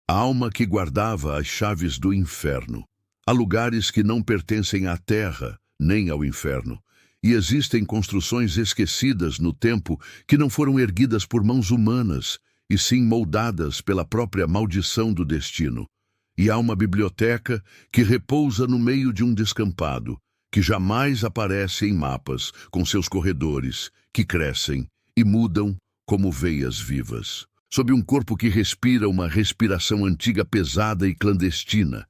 A alma que guardava as chaves do inferno. Há lugares que não pertencem à terra, nem ao inferno. E existem construções esquecidas no tempo que não foram erguidas por mãos humanas, e sim moldadas pela própria maldição do destino. E há uma biblioteca que repousa no meio de um descampado, que jamais aparece em mapas, com seus corredores, que crescem e mudam como veias vivas. Sob um corpo que respira uma respiração antiga pesada e clandestina.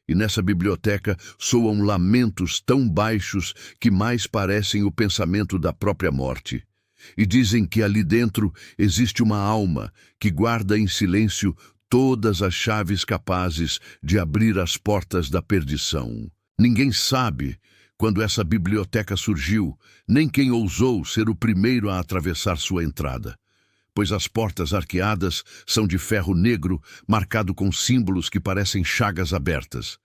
E nessa biblioteca soam lamentos tão baixos que mais parecem o pensamento da própria morte. E dizem que ali dentro existe uma alma que guarda em silêncio todas as chaves capazes de abrir as portas da perdição. Ninguém sabe quando essa biblioteca surgiu, nem quem ousou ser o primeiro a atravessar sua entrada. Pois as portas arqueadas são de ferro negro, marcado com símbolos que parecem chagas abertas.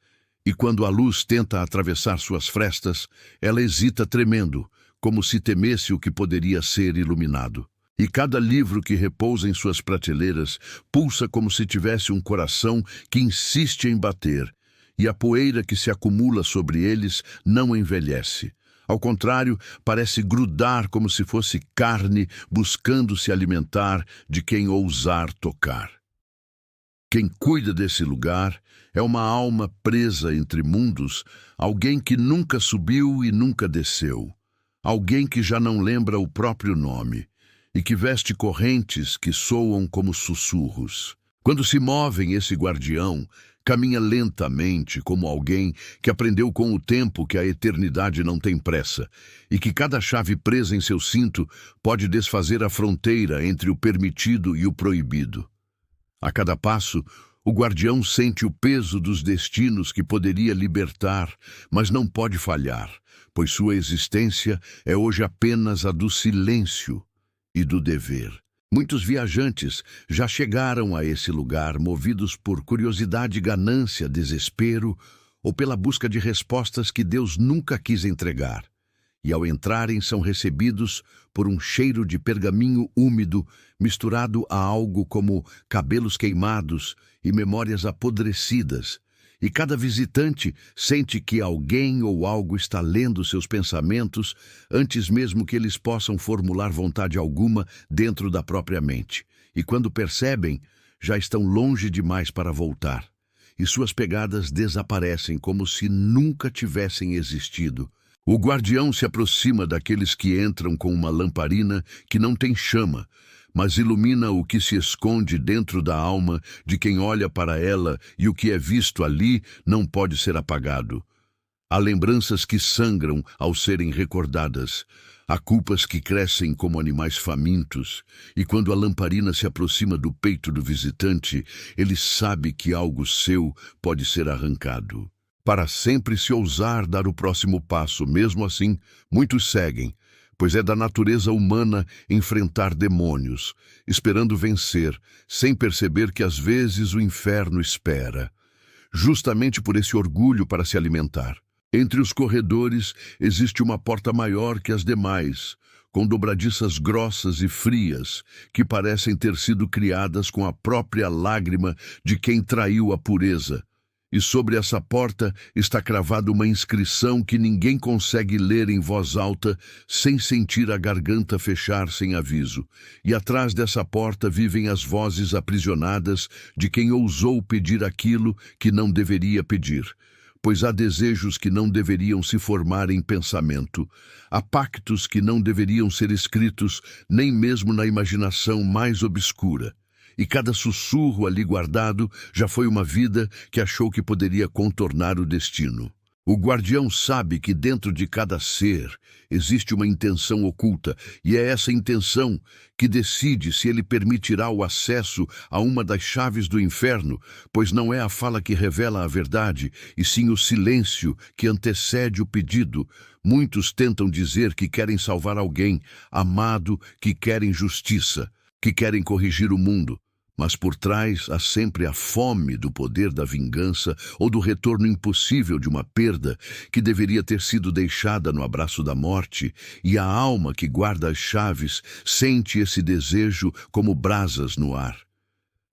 E quando a luz tenta atravessar suas frestas, ela hesita tremendo, como se temesse o que poderia ser iluminado. E cada livro que repousa em suas prateleiras pulsa como se tivesse um coração que insiste em bater, e a poeira que se acumula sobre eles não envelhece. Ao contrário, parece grudar como se fosse carne buscando se alimentar de quem ousar tocar. Quem cuida desse lugar é uma alma presa entre mundos, alguém que nunca subiu e nunca desceu, alguém que já não lembra o próprio nome e que veste correntes que soam como sussurros. Quando se movem, esse guardião caminha lentamente como alguém que aprendeu com o tempo que a eternidade não tem pressa e que cada chave presa em seu cinto pode desfazer a fronteira entre o permitido e o proibido. A cada passo, o guardião sente o peso dos destinos que poderia libertar, mas não pode falhar, pois sua existência é hoje apenas a do silêncio e do dever. Muitos viajantes já chegaram a esse lugar movidos por curiosidade, ganância, desespero ou pela busca de respostas que Deus nunca quis entregar. E ao entrarem são recebidos por um cheiro de pergaminho úmido misturado a algo como cabelos queimados e memórias apodrecidas. E cada visitante sente que alguém ou algo está lendo seus pensamentos antes mesmo que eles possam formular vontade alguma dentro da própria mente. E quando percebem, já estão longe demais para voltar. E suas pegadas desaparecem como se nunca tivessem existido. O guardião se aproxima daqueles que entram com uma lamparina que não tem chama, mas ilumina o que se esconde dentro da alma de quem olha para ela, e o que é visto ali não pode ser apagado. Há lembranças que sangram ao serem recordadas, há culpas que crescem como animais famintos, e quando a lamparina se aproxima do peito do visitante, ele sabe que algo seu pode ser arrancado. Para sempre se ousar dar o próximo passo, mesmo assim, muitos seguem, pois é da natureza humana enfrentar demônios, esperando vencer, sem perceber que às vezes o inferno espera, justamente por esse orgulho para se alimentar. Entre os corredores existe uma porta maior que as demais, com dobradiças grossas e frias, que parecem ter sido criadas com a própria lágrima de quem traiu a pureza. E sobre essa porta está cravada uma inscrição que ninguém consegue ler em voz alta sem sentir a garganta fechar sem aviso. E atrás dessa porta vivem as vozes aprisionadas de quem ousou pedir aquilo que não deveria pedir. Pois há desejos que não deveriam se formar em pensamento. Há pactos que não deveriam ser escritos nem mesmo na imaginação mais obscura. E cada sussurro ali guardado já foi uma vida que achou que poderia contornar o destino. O guardião sabe que dentro de cada ser existe uma intenção oculta, e é essa intenção que decide se ele permitirá o acesso a uma das chaves do inferno, pois não é a fala que revela a verdade, e sim o silêncio que antecede o pedido. Muitos tentam dizer que querem salvar alguém amado, que querem justiça, que querem corrigir o mundo. Mas por trás há sempre a fome do poder da vingança ou do retorno impossível de uma perda que deveria ter sido deixada no abraço da morte, e a alma que guarda as chaves sente esse desejo como brasas no ar.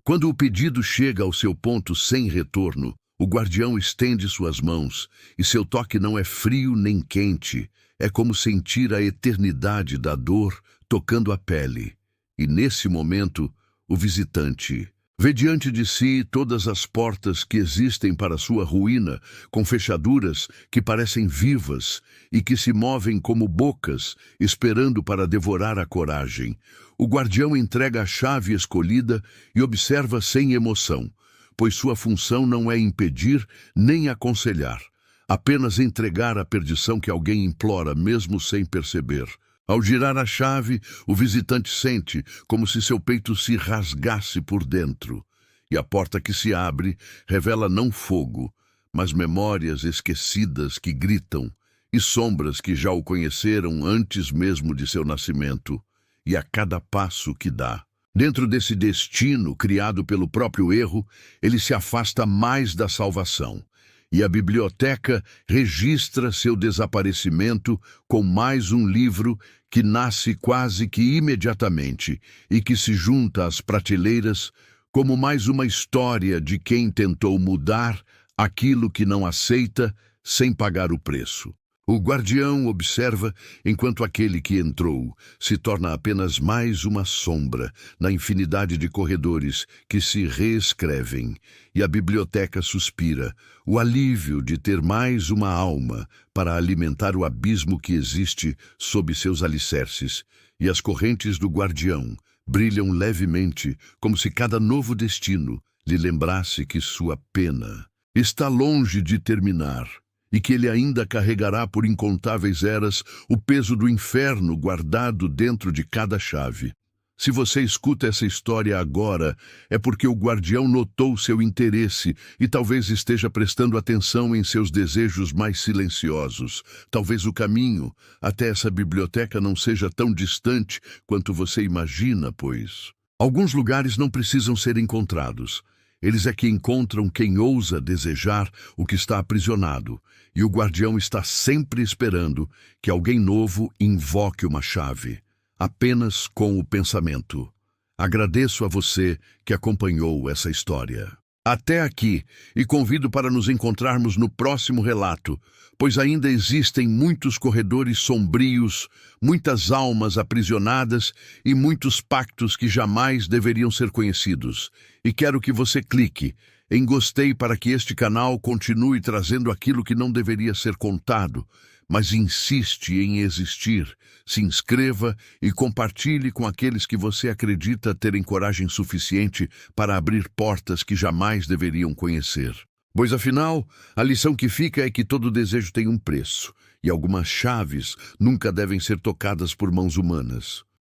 Quando o pedido chega ao seu ponto sem retorno, o guardião estende suas mãos, e seu toque não é frio nem quente, é como sentir a eternidade da dor tocando a pele. E nesse momento, o visitante vê diante de si todas as portas que existem para sua ruína, com fechaduras que parecem vivas e que se movem como bocas, esperando para devorar a coragem. O guardião entrega a chave escolhida e observa sem emoção, pois sua função não é impedir nem aconselhar, apenas entregar a perdição que alguém implora, mesmo sem perceber. Ao girar a chave, o visitante sente como se seu peito se rasgasse por dentro. E a porta que se abre revela não fogo, mas memórias esquecidas que gritam, e sombras que já o conheceram antes mesmo de seu nascimento. E a cada passo que dá, dentro desse destino criado pelo próprio erro, ele se afasta mais da salvação. E a biblioteca registra seu desaparecimento com mais um livro que nasce quase que imediatamente e que se junta às prateleiras como mais uma história de quem tentou mudar aquilo que não aceita sem pagar o preço. O guardião observa enquanto aquele que entrou se torna apenas mais uma sombra na infinidade de corredores que se reescrevem, e a biblioteca suspira, o alívio de ter mais uma alma para alimentar o abismo que existe sob seus alicerces, e as correntes do guardião brilham levemente, como se cada novo destino lhe lembrasse que sua pena está longe de terminar, e que ele ainda carregará por incontáveis eras o peso do inferno guardado dentro de cada chave. Se você escuta essa história agora, é porque o guardião notou seu interesse e talvez esteja prestando atenção em seus desejos mais silenciosos. Talvez o caminho até essa biblioteca não seja tão distante quanto você imagina, pois alguns lugares não precisam ser encontrados. Eles é que encontram quem ousa desejar o que está aprisionado, e o guardião está sempre esperando que alguém novo invoque uma chave, apenas com o pensamento. Agradeço a você que acompanhou essa história até aqui e convido para nos encontrarmos no próximo relato, pois ainda existem muitos corredores sombrios, muitas almas aprisionadas e muitos pactos que jamais deveriam ser conhecidos. E quero que você clique em gostei para que este canal continue trazendo aquilo que não deveria ser contado, mas insiste em existir. Se inscreva e compartilhe com aqueles que você acredita terem coragem suficiente para abrir portas que jamais deveriam conhecer. Pois afinal, a lição que fica é que todo desejo tem um preço, e algumas chaves nunca devem ser tocadas por mãos humanas.